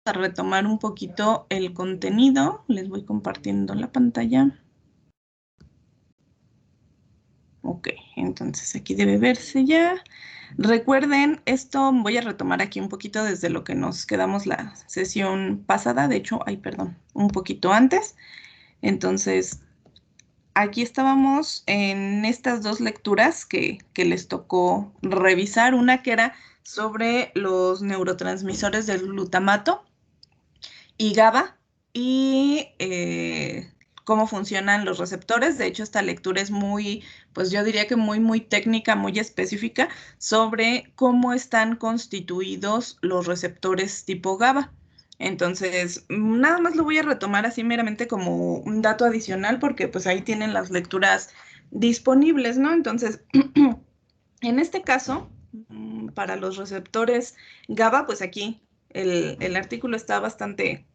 a retomar un poquito el contenido. Les voy compartiendo la pantalla. Ok, entonces aquí debe verse ya. Recuerden, esto voy a retomar aquí un poquito desde lo que nos quedamos la sesión pasada. De hecho, ay, perdón, un poquito antes. Entonces, aquí estábamos en estas dos lecturas que les tocó revisar. Una que era sobre los neurotransmisores del glutamato y GABA y cómo funcionan los receptores. De hecho, esta lectura es muy, pues yo diría que muy técnica, muy específica sobre cómo están constituidos los receptores tipo GABA. Entonces, nada más lo voy a retomar así meramente como un dato adicional porque pues ahí tienen las lecturas disponibles, ¿no? Entonces, en este caso, para los receptores GABA, pues aquí el artículo está bastante,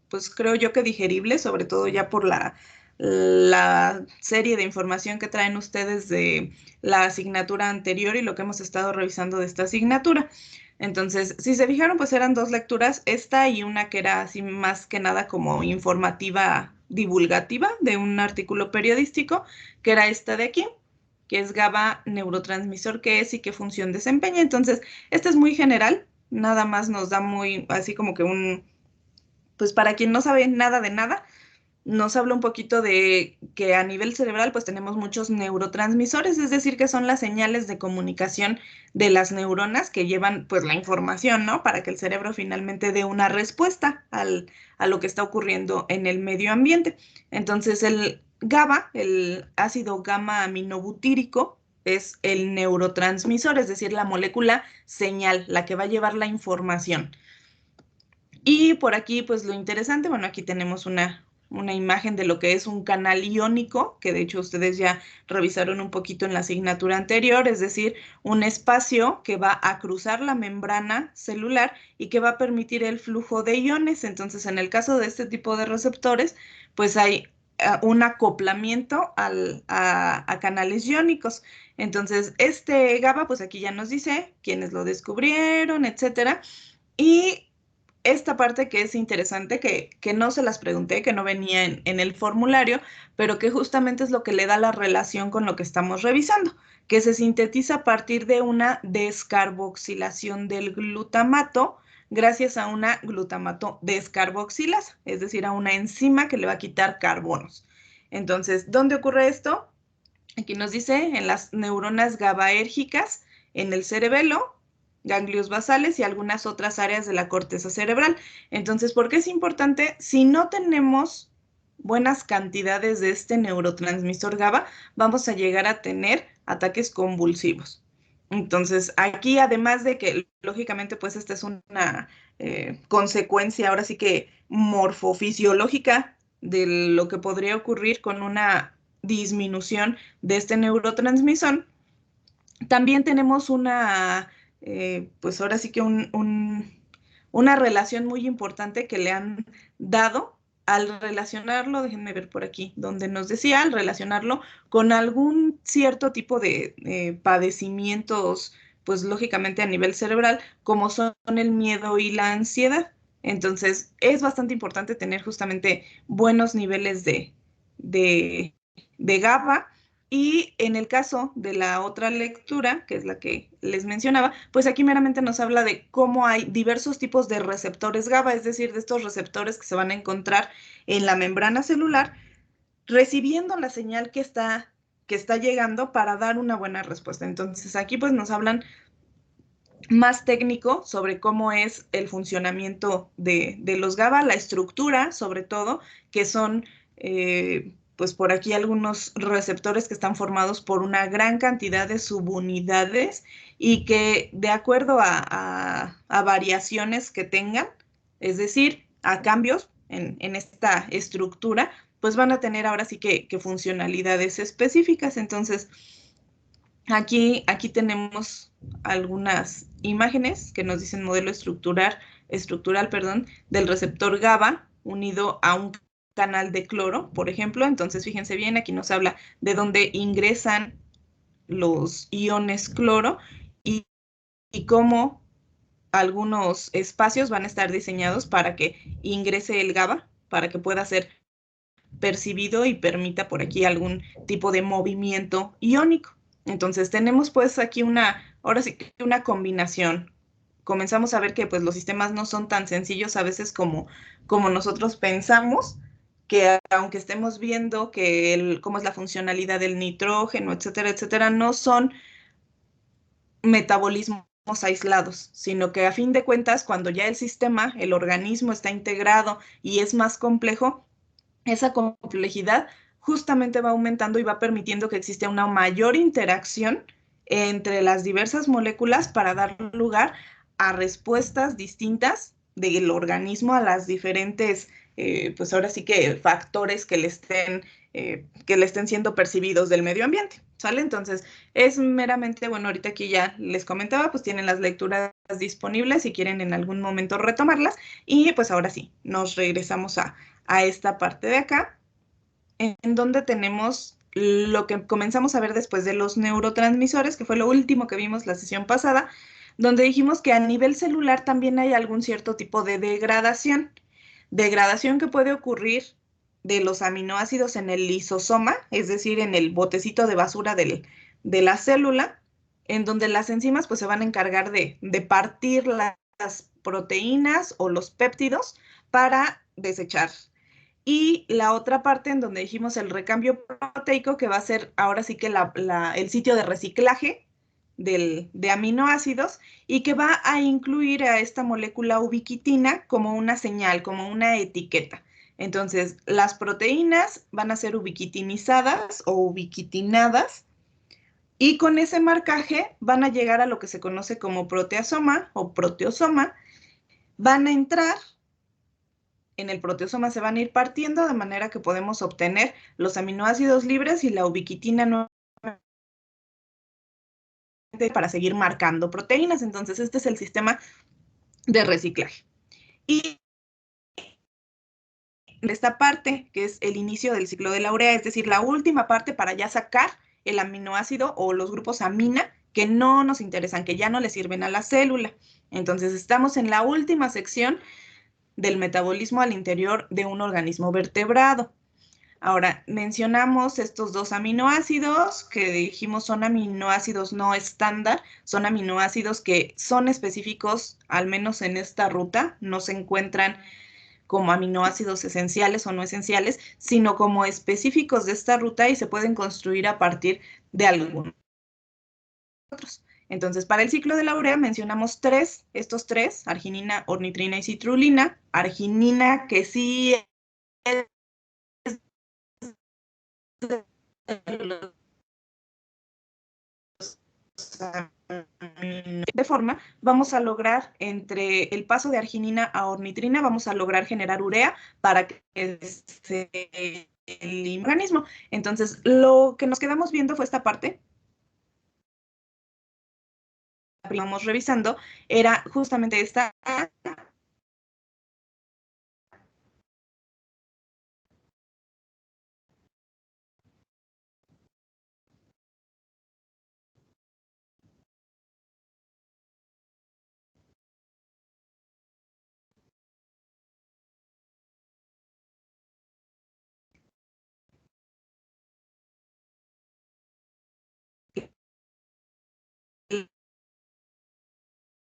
pues creo yo que digerible, sobre todo ya por la serie de información que traen ustedes de la asignatura anterior y lo que hemos estado revisando de esta asignatura. Entonces, si se fijaron, pues eran dos lecturas, esta y una que era así más que nada como informativa divulgativa de un artículo periodístico, que era esta de aquí, que es GABA, neurotransmisor, qué es y qué función desempeña. Entonces, esta es muy general, nada más nos da muy así como que pues para quien no sabe nada de nada, nos habla un poquito de que a nivel cerebral pues tenemos muchos neurotransmisores, es decir, que son las señales de comunicación de las neuronas que llevan pues la información, ¿no? Para que el cerebro finalmente dé una respuesta a lo que está ocurriendo en el medio ambiente. Entonces el GABA, el ácido gamma aminobutírico, es el neurotransmisor, es decir, la molécula señal, la que va a llevar la información. Y por aquí, pues lo interesante, bueno, aquí tenemos una imagen de lo que es un canal iónico, que de hecho ustedes ya revisaron un poquito en la asignatura anterior, es decir, un espacio que va a cruzar la membrana celular y que va a permitir el flujo de iones. Entonces, en el caso de este tipo de receptores, pues hay un acoplamiento a canales iónicos. Entonces, este GABA, pues aquí ya nos dice quiénes lo descubrieron, etcétera. Y esta parte que es interesante, que no se las pregunté, que no venía en el formulario, pero que justamente es lo que le da la relación con lo que estamos revisando, que se sintetiza a partir de una descarboxilación del glutamato gracias a una glutamato descarboxilasa, es decir, a una enzima que le va a quitar carbonos. Entonces, ¿dónde ocurre esto? Aquí nos dice en las neuronas GABAérgicas, en el cerebelo, ganglios basales y algunas otras áreas de la corteza cerebral. Entonces, ¿por qué es importante? Si no tenemos buenas cantidades de este neurotransmisor GABA, vamos a llegar a tener ataques convulsivos. Entonces, aquí además de que, lógicamente, pues esta es una consecuencia ahora sí que morfofisiológica de lo que podría ocurrir con una disminución de este neurotransmisor, también tenemos pues ahora sí que una relación muy importante que le han dado al relacionarlo, déjenme ver por aquí, donde nos decía, al relacionarlo con algún cierto tipo de padecimientos, pues lógicamente a nivel cerebral, como son el miedo y la ansiedad. Entonces, es bastante importante tener justamente buenos niveles de, de GABA y en el caso de la otra lectura, que es la que les mencionaba, pues aquí meramente nos habla de cómo hay diversos tipos de receptores GABA, es decir, de estos receptores que se van a encontrar en la membrana celular, recibiendo la señal que está llegando para dar una buena respuesta. Entonces aquí pues nos hablan más técnico sobre cómo es el funcionamiento de los GABA, la estructura sobre todo, que son pues por aquí algunos receptores que están formados por una gran cantidad de subunidades y que de acuerdo a variaciones que tengan, es decir, a cambios en esta estructura, pues van a tener ahora sí que funcionalidades específicas. Entonces, aquí tenemos algunas imágenes que nos dicen modelo estructural, perdón, del receptor GABA unido a un canal de cloro, por ejemplo. Entonces, fíjense bien, aquí nos habla de dónde ingresan los iones cloro y cómo algunos espacios van a estar diseñados para que ingrese el GABA, para que pueda ser percibido y permita por aquí algún tipo de movimiento iónico. Entonces tenemos pues aquí ahora sí que una combinación. Comenzamos a ver que pues los sistemas no son tan sencillos a veces como nosotros pensamos, que aunque estemos viendo que cómo es la funcionalidad del nitrógeno, etcétera, etcétera, no son metabolismos aislados, sino que a fin de cuentas, cuando ya el sistema, el organismo está integrado y es más complejo, esa complejidad justamente va aumentando y va permitiendo que exista una mayor interacción entre las diversas moléculas para dar lugar a respuestas distintas del organismo a las diferentes, pues ahora sí que factores que le estén siendo percibidos del medio ambiente, ¿sale? Entonces, es meramente, bueno, ahorita aquí ya les comentaba, pues tienen las lecturas disponibles si quieren en algún momento retomarlas y pues ahora sí, nos regresamos a esta parte de acá, en donde tenemos lo que comenzamos a ver después de los neurotransmisores, que fue lo último que vimos la sesión pasada, donde dijimos que a nivel celular también hay algún cierto tipo de degradación que puede ocurrir de los aminoácidos en el lisosoma, es decir, en el botecito de basura de la célula, en donde las enzimas pues se van a encargar de partir las proteínas o los péptidos para desechar. Y la otra parte en donde dijimos el recambio proteico, que va a ser ahora sí que el sitio de reciclaje de aminoácidos y que va a incluir a esta molécula ubiquitina como una señal, como una etiqueta. Entonces, las proteínas van a ser ubiquitinizadas o ubiquitinadas y con ese marcaje van a llegar a lo que se conoce como proteasoma o proteosoma, van a entrar en el proteosoma, se van a ir partiendo de manera que podemos obtener los aminoácidos libres y la ubiquitina nuevamente para seguir marcando proteínas. Entonces, este es el sistema de reciclaje. Y esta parte, que es el inicio del ciclo de la urea, es decir, la última parte para ya sacar el aminoácido o los grupos amina que no nos interesan, que ya no le sirven a la célula. Entonces, estamos en la última sección del metabolismo al interior de un organismo vertebrado. Ahora, mencionamos estos dos aminoácidos que dijimos son aminoácidos no estándar, son aminoácidos que son específicos, al menos en esta ruta, no se encuentran como aminoácidos esenciales o no esenciales, sino como específicos de esta ruta y se pueden construir a partir de algunos otros. Entonces, para el ciclo de la urea mencionamos estos tres, arginina, ornitrina y citrulina. Arginina que sí es de forma, vamos a lograr entre el paso de arginina a ornitrina, vamos a lograr generar urea para que se el organismo. Entonces, lo que nos quedamos viendo fue esta parte, que íbamos revisando, era justamente esta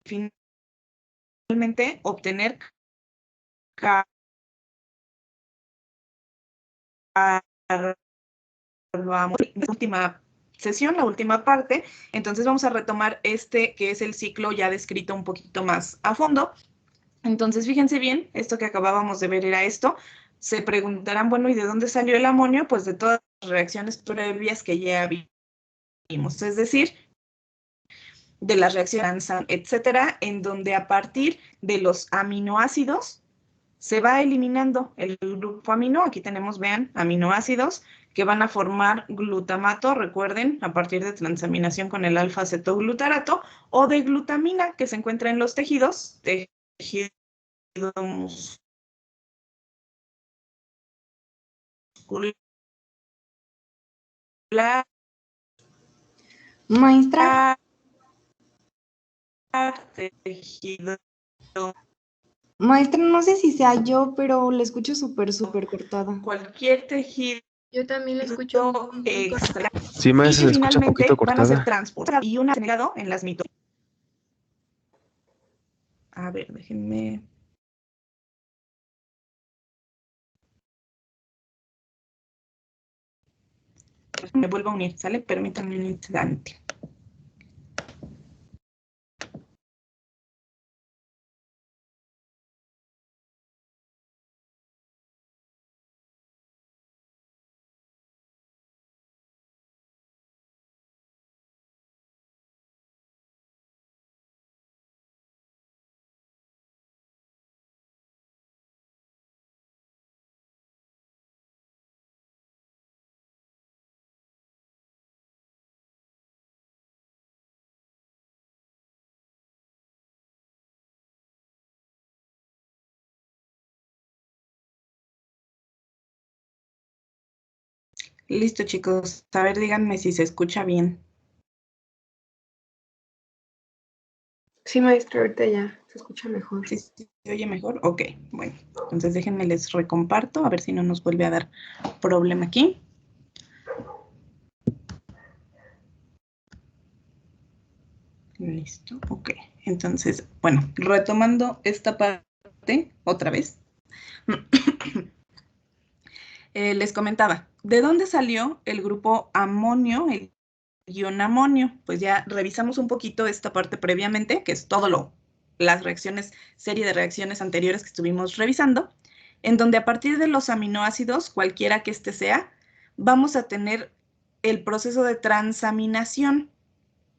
finalmente obtener la última sesión, la última parte. Entonces vamos a retomar este que es el ciclo ya descrito un poquito más a fondo. Entonces, fíjense bien, esto que acabábamos de ver era esto. Se preguntarán, bueno, ¿y de dónde salió el amonio? Pues de todas las reacciones previas que ya vimos, es decir, de las reacciones, etcétera, en donde a partir de los aminoácidos se va eliminando el grupo amino. Aquí tenemos, vean, aminoácidos que van a formar glutamato, recuerden, a partir de transaminación con el alfa-acetoglutarato, o de glutamina que se encuentra en los tejidos muscular. Maestra, tejido. Maestra, no sé si sea yo, pero la escucho súper cortada. Cualquier tejido. Yo también la escucho muy cortada. Sí, maestra, se escucha un poquito van a ser cortada. transportados y una generado en las mitocondrias. A ver, déjenme. Me vuelvo a unir, ¿sale? Permítanme un instante. Listo, chicos. A ver, díganme si se escucha bien. Sí, maestra, ahorita ya se escucha mejor. ¿Sí se oye mejor? Ok, bueno. Entonces déjenme les recomparto, a ver si no nos vuelve a dar problema aquí. Listo, ok. Entonces, bueno, retomando esta parte otra vez. Les comentaba, ¿de dónde salió el grupo amonio, el ion amonio? Pues ya revisamos un poquito esta parte previamente, que es las reacciones, serie de reacciones anteriores que estuvimos revisando, en donde a partir de los aminoácidos, cualquiera que este sea, vamos a tener el proceso de transaminación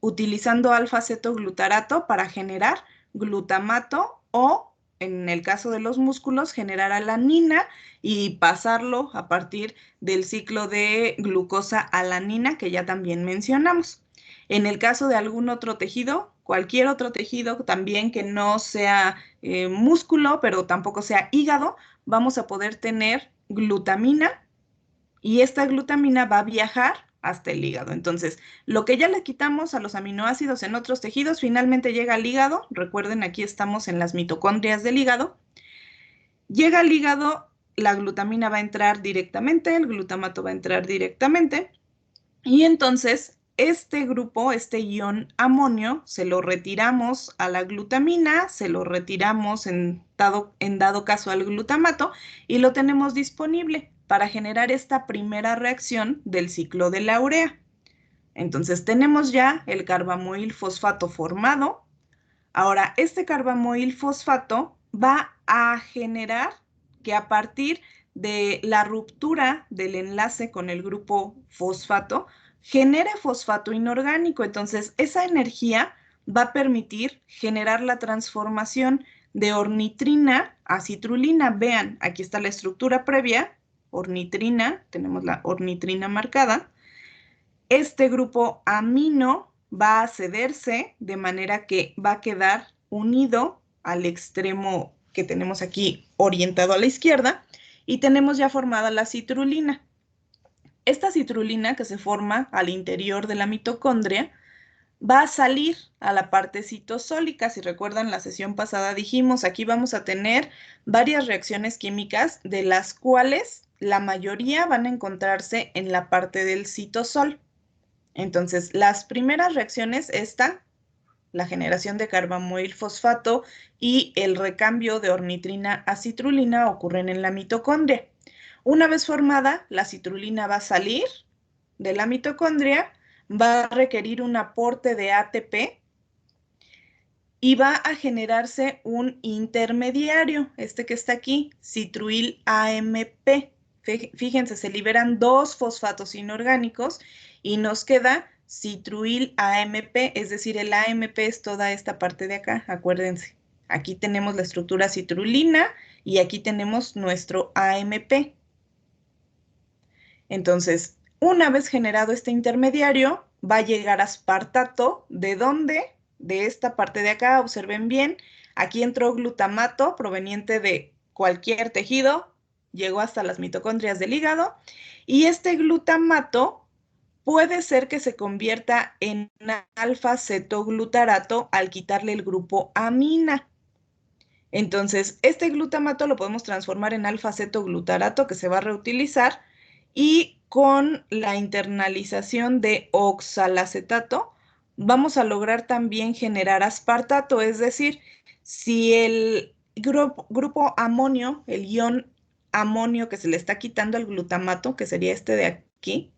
utilizando alfa-cetoglutarato para generar glutamato o, en el caso de los músculos, generar alanina y pasarlo a partir del ciclo de glucosa-alanina que ya también mencionamos. En el caso de algún otro tejido, cualquier otro tejido también que no sea músculo, pero tampoco sea hígado, vamos a poder tener glutamina y esta glutamina va a viajar hasta el hígado. Entonces, lo que ya le quitamos a los aminoácidos en otros tejidos, finalmente llega al hígado. Recuerden, aquí estamos en las mitocondrias del hígado. Llega al hígado, la glutamina va a entrar directamente, el glutamato va a entrar directamente, y entonces este grupo, este ion amonio, se lo retiramos a la glutamina, se lo retiramos en dado caso al glutamato y lo tenemos disponible para generar esta primera reacción del ciclo de la urea. Entonces tenemos ya el carbamoil fosfato formado. Ahora, este carbamoil fosfato va a generar que a partir de la ruptura del enlace con el grupo fosfato, genere fosfato inorgánico. Entonces, esa energía va a permitir generar la transformación de ornitrina a citrulina. Vean, aquí está la estructura previa, ornitrina, tenemos la ornitrina marcada. Este grupo amino va a cederse de manera que va a quedar unido al extremo que tenemos aquí orientado a la izquierda y tenemos ya formada la citrulina. Esta citrulina que se forma al interior de la mitocondria va a salir a la parte citosólica. Si recuerdan la sesión pasada dijimos, aquí vamos a tener varias reacciones químicas de las cuales la mayoría van a encontrarse en la parte del citosol. Entonces, las primeras reacciones, la generación de carbamoil fosfato y el recambio de ornitrina a citrulina ocurren en la mitocondria. Una vez formada, la citrulina va a salir de la mitocondria, va a requerir un aporte de ATP y va a generarse un intermediario, este que está aquí, citruil AMP. Fíjense, se liberan dos fosfatos inorgánicos y nos queda citruil AMP, es decir, el AMP es toda esta parte de acá, acuérdense. Aquí tenemos la estructura citrulina y aquí tenemos nuestro AMP. Entonces, una vez generado este intermediario, va a llegar aspartato. ¿De dónde? De esta parte de acá, observen bien. Aquí entró glutamato proveniente de cualquier tejido, llegó hasta las mitocondrias del hígado. Y este glutamato puede ser que se convierta en alfa-cetoglutarato al quitarle el grupo amina. Entonces, este glutamato lo podemos transformar en alfa-cetoglutarato, que se va a reutilizar, y con la internalización de oxalacetato vamos a lograr también generar aspartato, es decir, si el grupo amonio, el ion amonio que se le está quitando al glutamato, que sería este de aquí,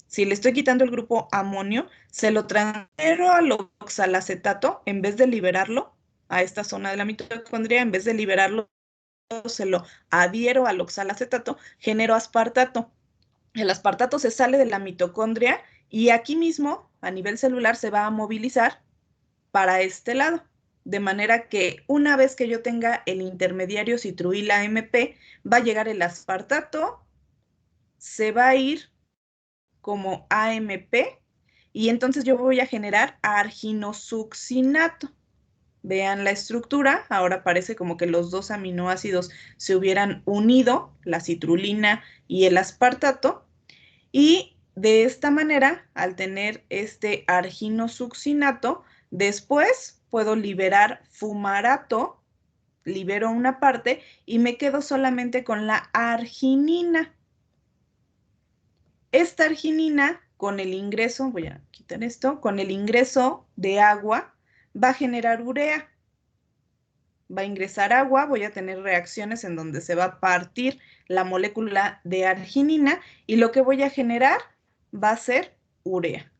si le estoy quitando el grupo amonio, se lo transfiero al oxalacetato en vez de liberarlo a esta zona de la mitocondria, en vez de liberarlo, se lo adhiero al oxalacetato, genero aspartato. El aspartato se sale de la mitocondria y aquí mismo, a nivel celular, se va a movilizar para este lado. De manera que una vez que yo tenga el intermediario citruila AMP, va a llegar el aspartato, se va a ir como AMP y entonces yo voy a generar arginosuccinato. Vean la estructura, ahora parece como que los dos aminoácidos se hubieran unido, la citrulina y el aspartato, y de esta manera, al tener este arginosuccinato, después puedo liberar fumarato, libero una parte y me quedo solamente con la arginina. Esta arginina, con el ingreso, voy a quitar esto, con el ingreso de agua, va a generar urea. Va a ingresar agua, voy a tener reacciones en donde se va a partir la molécula de arginina y lo que voy a generar va a ser urea.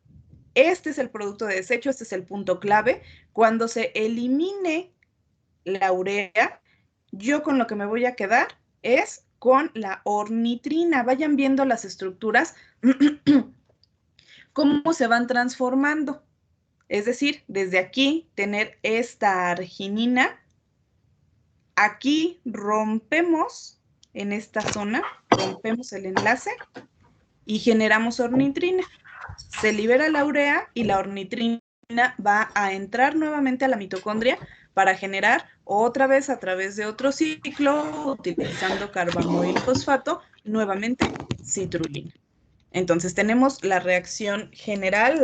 Este es el producto de desecho, este es el punto clave. Cuando se elimine la urea, yo con lo que me voy a quedar es con la ornitrina. Vayan viendo las estructuras, cómo se van transformando. Es decir, desde aquí tener esta arginina. Aquí rompemos en esta zona, rompemos el enlace y generamos ornitrina. Se libera la urea y la ornitrina va a entrar nuevamente a la mitocondria para generar otra vez a través de otro ciclo, utilizando carbamoil fosfato, nuevamente citrulina. Entonces tenemos la reacción general,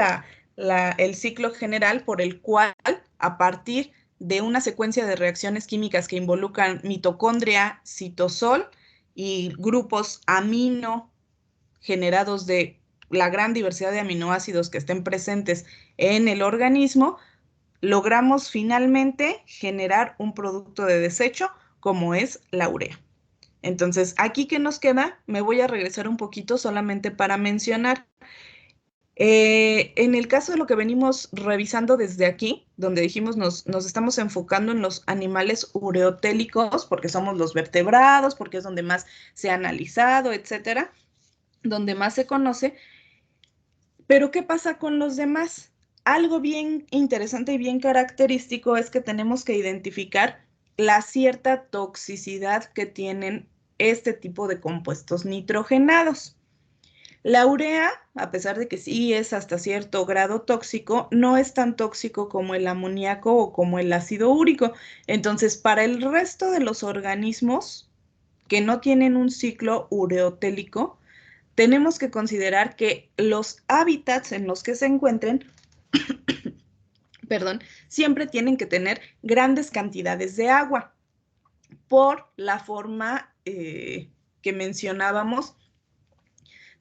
el ciclo general por el cual a partir de una secuencia de reacciones químicas que involucran mitocondria, citosol y grupos amino generados de la gran diversidad de aminoácidos que estén presentes en el organismo, logramos finalmente generar un producto de desecho como es la urea. Entonces, aquí que nos queda, me voy a regresar un poquito solamente para mencionar. En el caso de lo que venimos revisando desde aquí, donde dijimos nos estamos enfocando en los animales ureotélicos, porque somos los vertebrados, porque es donde más se ha analizado, etcétera, donde más se conoce. Pero, ¿qué pasa con los demás? Algo bien interesante y bien característico es que tenemos que identificar la cierta toxicidad que tienen este tipo de compuestos nitrogenados. La urea, a pesar de que sí es hasta cierto grado tóxico, no es tan tóxico como el amoníaco o como el ácido úrico. Entonces, para el resto de los organismos que no tienen un ciclo ureotélico, tenemos que considerar que los hábitats en los que se encuentren, perdón, siempre tienen que tener grandes cantidades de agua por la forma que mencionábamos.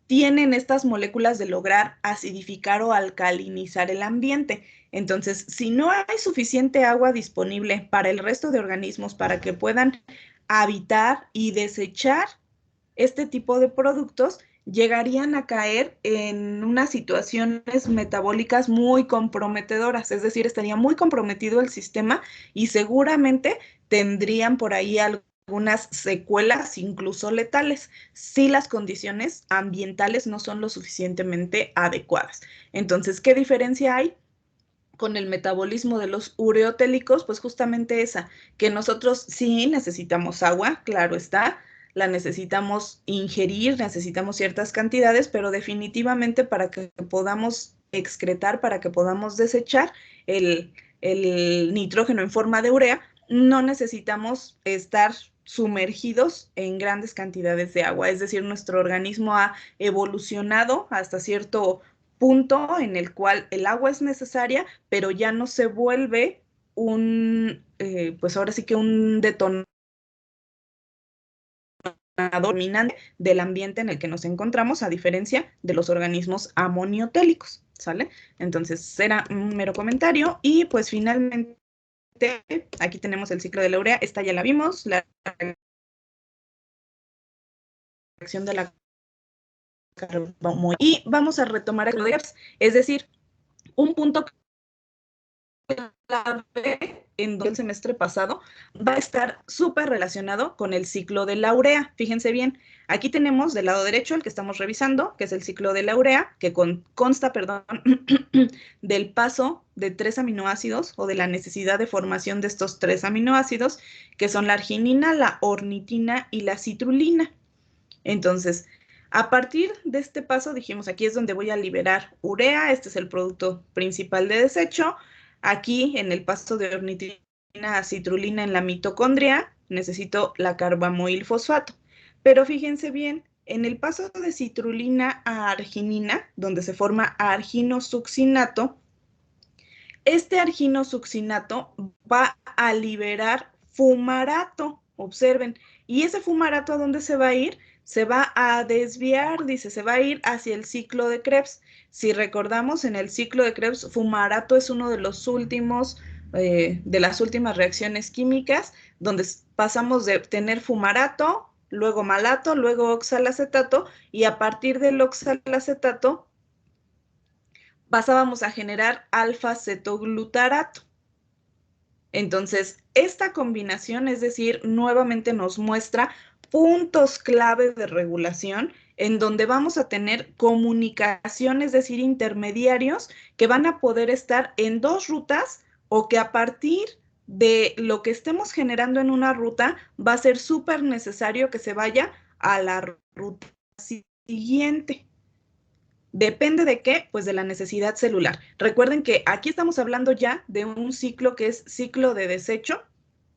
Tienen estas moléculas de lograr acidificar o alcalinizar el ambiente. Entonces, si no hay suficiente agua disponible para el resto de organismos para que puedan habitar y desechar este tipo de productos, llegarían a caer en unas situaciones metabólicas muy comprometedoras, es decir, estaría muy comprometido el sistema y seguramente tendrían por ahí algunas secuelas, incluso letales, si las condiciones ambientales no son lo suficientemente adecuadas. Entonces, ¿qué diferencia hay con el metabolismo de los ureotélicos? Pues justamente esa, que nosotros sí necesitamos agua, claro está, la necesitamos ingerir, necesitamos ciertas cantidades, pero definitivamente para que podamos excretar, para que podamos desechar el nitrógeno en forma de urea, no necesitamos estar sumergidos en grandes cantidades de agua. Es decir, nuestro organismo ha evolucionado hasta cierto punto en el cual el agua es necesaria, pero ya no se vuelve pues ahora sí que un detonador dominante del ambiente en el que nos encontramos, a diferencia de los organismos amoniotélicos, ¿sale? Entonces, era un mero comentario. Y pues finalmente, aquí tenemos el ciclo de la urea. Esta ya la vimos, la reacción de la carbomoil. Y vamos a retomar el ciclo de Krebs, es decir, un punto clave en el semestre pasado va a estar súper relacionado con el ciclo de la urea. Fíjense bien, aquí tenemos del lado derecho el que estamos revisando, que es el ciclo de la urea, que consta, del paso de 3 aminoácidos o de la necesidad de formación de estos 3 aminoácidos, que son la arginina, la ornitina y la citrulina. Entonces, a partir de este paso, dijimos, aquí es donde voy a liberar urea, este es el producto principal de desecho. Aquí, en el paso de ornitina a citrulina en la mitocondria, necesito la carbamoil fosfato. Pero fíjense bien, en el paso de citrulina a arginina, donde se forma arginosuccinato, este arginosuccinato va a liberar fumarato, observen. ¿Y ese fumarato a dónde se va a ir? Se va a desviar, dice, se va a ir hacia el ciclo de Krebs. Si recordamos, en el ciclo de Krebs, fumarato es uno de los últimos, de las últimas reacciones químicas, donde pasamos de tener fumarato, luego malato, luego oxalacetato, y a partir del oxalacetato pasábamos a generar alfa-cetoglutarato. Entonces, esta combinación, es decir, nuevamente nos muestra puntos clave de regulación en donde vamos a tener comunicación, es decir, intermediarios que van a poder estar en 2 rutas o que a partir de lo que estemos generando en una ruta va a ser súper necesario que se vaya a la ruta siguiente. ¿Depende de qué? Pues de la necesidad celular. Recuerden que aquí estamos hablando ya de un ciclo que es ciclo de desecho,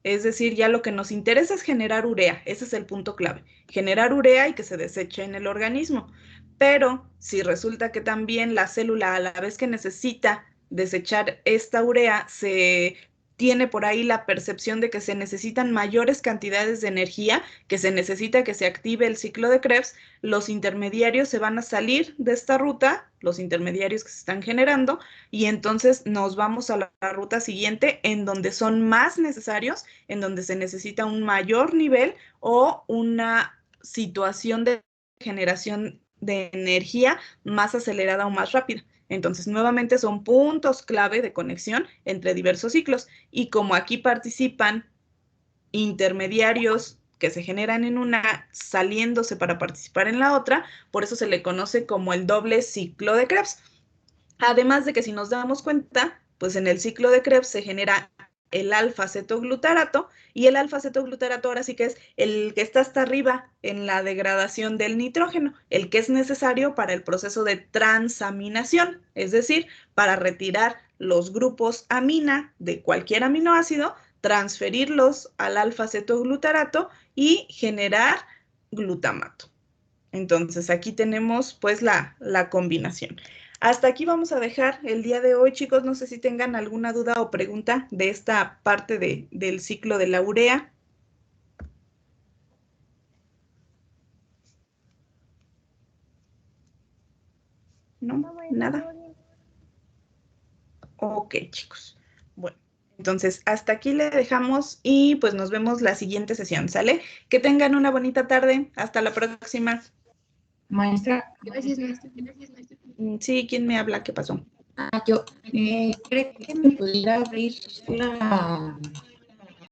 es decir, ya lo que nos interesa es generar urea, ese es el punto clave, generar urea y que se deseche en el organismo. Pero si resulta que también la célula, a la vez que necesita desechar esta urea, se tiene por ahí la percepción de que se necesitan mayores cantidades de energía, que se necesita que se active el ciclo de Krebs, los intermediarios se van a salir de esta ruta, los intermediarios que se están generando, y entonces nos vamos a la ruta siguiente en donde son más necesarios, en donde se necesita un mayor nivel o una situación de generación de energía más acelerada o más rápida. Entonces, nuevamente son puntos clave de conexión entre diversos ciclos. Y como aquí participan intermediarios que se generan en una, saliéndose para participar en la otra, por eso se le conoce como el doble ciclo de Krebs. Además de que si nos damos cuenta, pues en el ciclo de Krebs se genera el alfa-cetoglutarato, y el alfa-cetoglutarato ahora sí que es el que está hasta arriba en la degradación del nitrógeno, el que es necesario para el proceso de transaminación, es decir, para retirar los grupos amina de cualquier aminoácido, transferirlos al alfa-cetoglutarato y generar glutamato. Entonces aquí tenemos pues la combinación. Hasta aquí vamos a dejar el día de hoy, chicos. No sé si tengan alguna duda o pregunta de esta parte del ciclo de la urea. ¿No? ¿Nada? Ok, chicos. Bueno, entonces hasta aquí le dejamos y pues nos vemos la siguiente sesión, ¿sale? Que tengan una bonita tarde. Hasta la próxima. Maestra. Gracias, maestra. Sí, ¿quién me habla? ¿Qué pasó? Yo, ¿cree que me pudiera abrir la